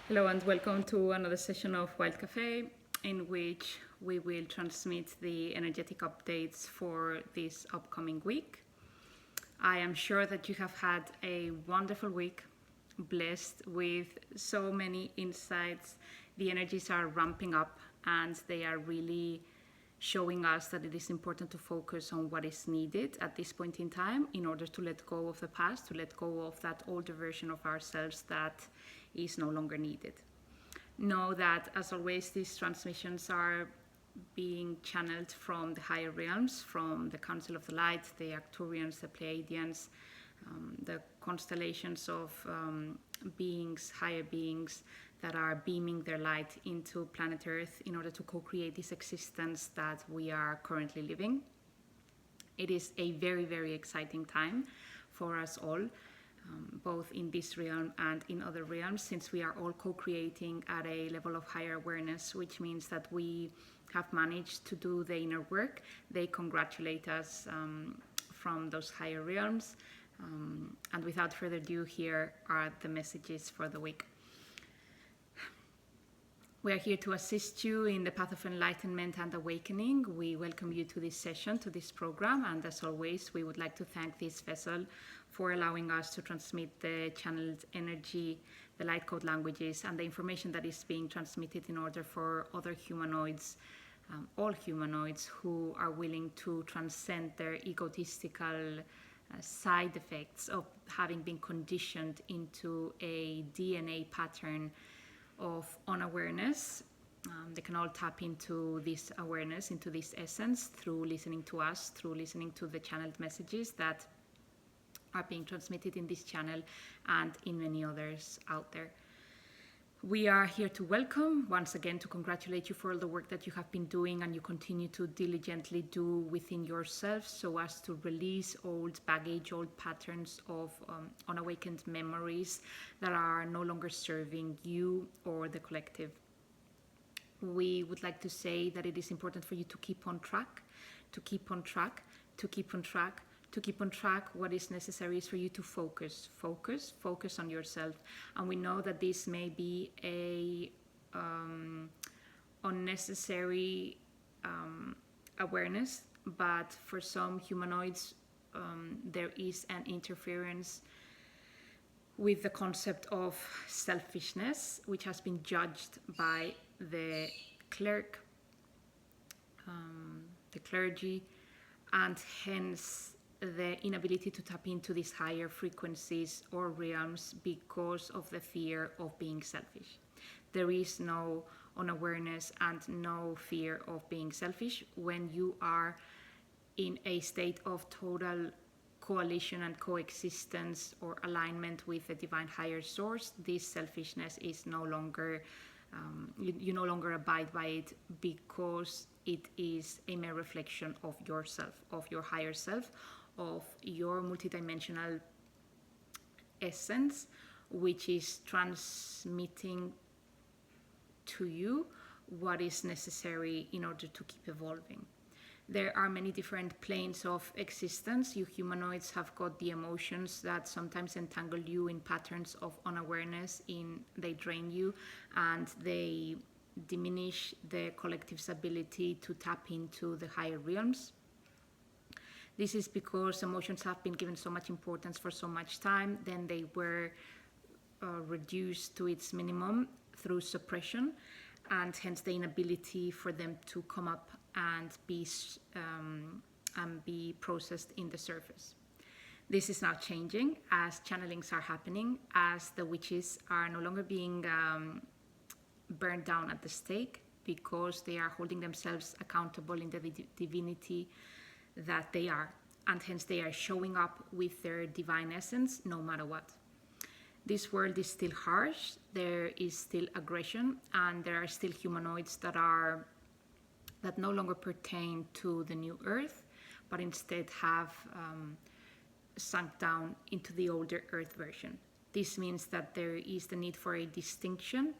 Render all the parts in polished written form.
Hello and welcome to another session of Wild Cafe, in which we will transmit the energetic updates for this upcoming week. I am sure that you have had a wonderful week, blessed with so many insights. The energies are ramping up and they are really showing us that it is important to focus on what is needed at this point in time in order to let go of the past, to let go of that older version of ourselves that is no longer needed. Know that, as always, these transmissions are being channeled from the higher realms, from the Council of the Light, the Arcturians, the Pleiadians, the constellations of beings, higher beings that are beaming their light into planet Earth in order to co-create this existence that we are currently living. It is a very, very exciting time for us all, both in this realm and in other realms, since we are all co-creating at a level of higher awareness, which means that we have managed to do the inner work. They congratulate us from those higher realms. And without further ado, here are the messages for the week. We are here to assist you in the path of enlightenment and awakening. We welcome you to this session, to this program, and as always, we would like to thank this vessel for allowing us to transmit the channeled energy, the light code languages, and the information that is being transmitted in order for other humanoids, all humanoids who are willing to transcend their egotistical side effects of having been conditioned into a DNA pattern of unawareness. They can all tap into this awareness, into this essence, through listening to us, through listening to the channeled messages that are being transmitted in this channel and in many others out there. We are here to welcome, once again, to congratulate you for all the work that you have been doing and you continue to diligently do within yourself so as to release old baggage, old patterns of unawakened memories that are no longer serving you or the collective. We would like to say that it is important for you to keep on track, to keep on track, to keep on track, to keep on track. What is necessary is for you to focus on yourself. And we know that this may be a unnecessary awareness, but for some humanoids there is an interference with the concept of selfishness, which has been judged by the clergy, and hence the inability to tap into these higher frequencies or realms because of the fear of being selfish. There is no unawareness and no fear of being selfish when you are in a state of total coalition and coexistence or alignment with the divine higher source. This selfishness is no longer, you no longer abide by it because it is a mere reflection of yourself, of your higher self, of your multidimensional essence, which is transmitting to you what is necessary in order to keep evolving. There are many different planes of existence. You humanoids have got the emotions that sometimes entangle you in patterns of unawareness. They drain you and they diminish the collective's ability to tap into the higher realms. This is because emotions have been given so much importance for so much time, then they were reduced to its minimum through suppression, and hence the inability for them to come up and be processed in the surface. This is now changing as channelings are happening, as the witches are no longer being burned down at the stake because they are holding themselves accountable in the divinity that they are, and hence they are showing up with their divine essence no matter what. This world is still harsh, there is still aggression, and there are still humanoids that no longer pertain to the new earth, but instead have sunk down into the older earth version. This means that there is the need for a distinction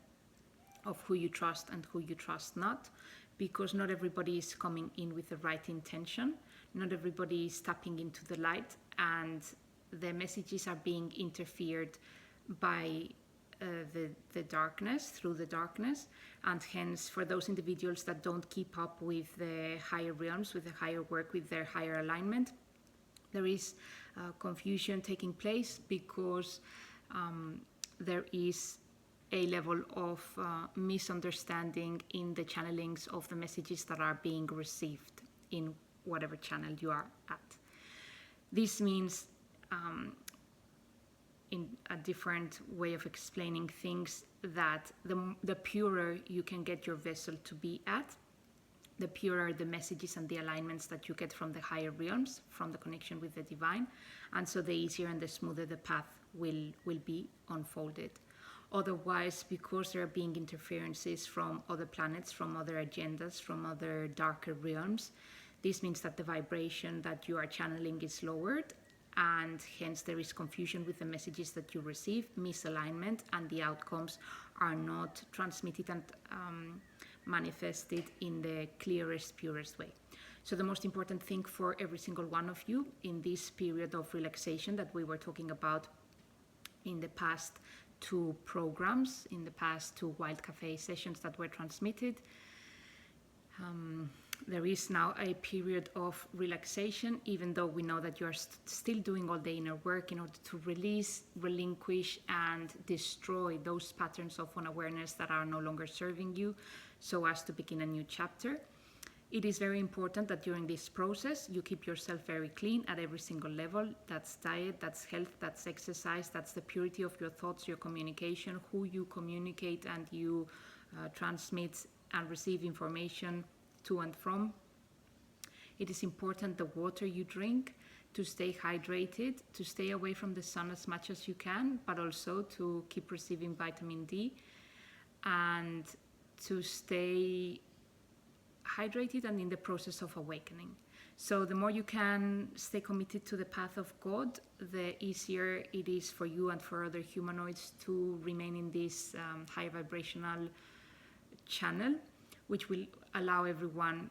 of who you trust and who you trust not, because not everybody is coming in with the right intention. Not everybody is tapping into the light, and the messages are being interfered by the darkness, through the darkness. And hence, for those individuals that don't keep up with the higher realms, with the higher work, with their higher alignment, there is confusion taking place because there is a level of misunderstanding in the channelings of the messages that are being received in whatever channel you are at. This means, in a different way of explaining things, that the purer you can get your vessel to be at, the purer the messages and the alignments that you get from the higher realms, from the connection with the divine, and so the easier and the smoother the path will be unfolded. Otherwise, because there are being interferences from other planets, from other agendas, from other darker realms, this means that the vibration that you are channeling is lowered, and hence there is confusion with the messages that you receive, misalignment, and the outcomes are not transmitted and manifested in the clearest, purest way. So the most important thing for every single one of you in this period of relaxation that we were talking about in the past 2 programs, in the past 2 Wild Cafe sessions that were transmitted, there is now a period of relaxation, even though we know that you are still doing all the inner work in order to release, relinquish, and destroy those patterns of unawareness that are no longer serving you, so as to begin a new chapter. It is very important that during this process you keep yourself very clean at every single level. That's diet, that's health, that's exercise, that's the purity of your thoughts, your communication, who you communicate and you transmit and receive information to and from. It is important the water you drink, to stay hydrated, to stay away from the sun as much as you can, but also to keep receiving vitamin D, and to stay hydrated and in the process of awakening. So the more you can stay committed to the path of God, the easier it is for you and for other humanoids to remain in this high vibrational channel, which will allow everyone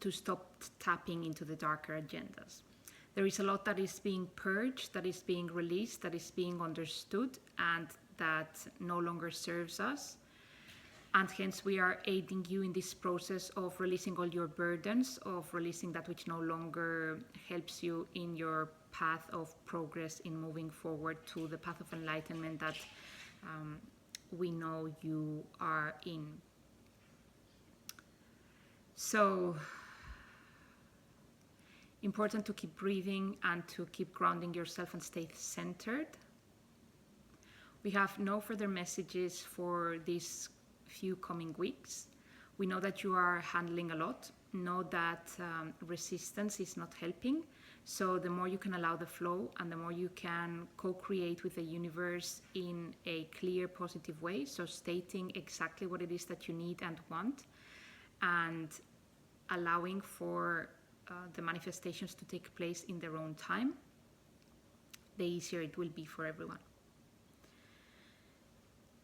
to stop tapping into the darker agendas. There is a lot that is being purged, that is being released, that is being understood, and that no longer serves us. And hence we are aiding you in this process of releasing all your burdens, of releasing that which no longer helps you in your path of progress in moving forward to the path of enlightenment that we know you are in. So, important to keep breathing and to keep grounding yourself and stay centered. We have no further messages for these few coming weeks. We know that you are handling a lot. Know that resistance is not helping. So the more you can allow the flow and the more you can co-create with the universe in a clear, positive way, so stating exactly what it is that you need and want, and allowing for the manifestations to take place in their own time, the easier it will be for everyone.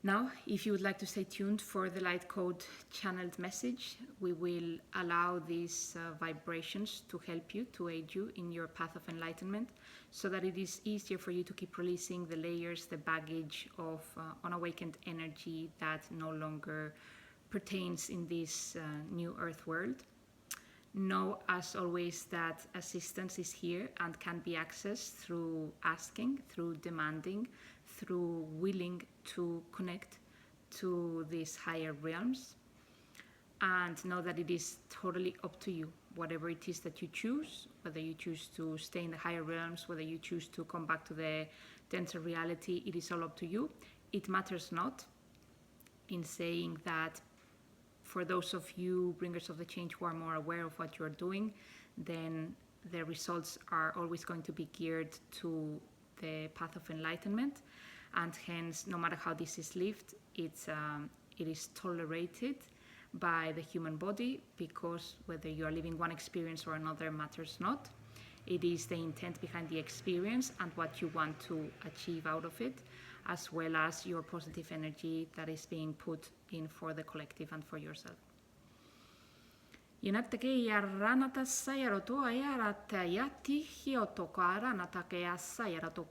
Now, if you would like to stay tuned for the light code channeled message, we will allow these vibrations to help you, to aid you in your path of enlightenment, so that it is easier for you to keep releasing the layers, the baggage of unawakened energy that no longer pertains in this new earth world. Know, as always, that assistance is here and can be accessed through asking, through demanding, through willing to connect to these higher realms. And know that it is totally up to you, whatever it is that you choose, whether you choose to stay in the higher realms, whether you choose to come back to the denser reality, it is all up to you. It matters not in saying that for those of you bringers of the change who are more aware of what you're doing, then the results are always going to be geared to the path of enlightenment, and hence, no matter how this is lived, it is tolerated by the human body, because whether you are living one experience or another matters not. It is the intent behind the experience and what you want to achieve out of it, as well as your positive energy that is being put in for the collective and for yourself. Yunatake yaranata sayarato ayarata yati hiotoka aranata ke asayarato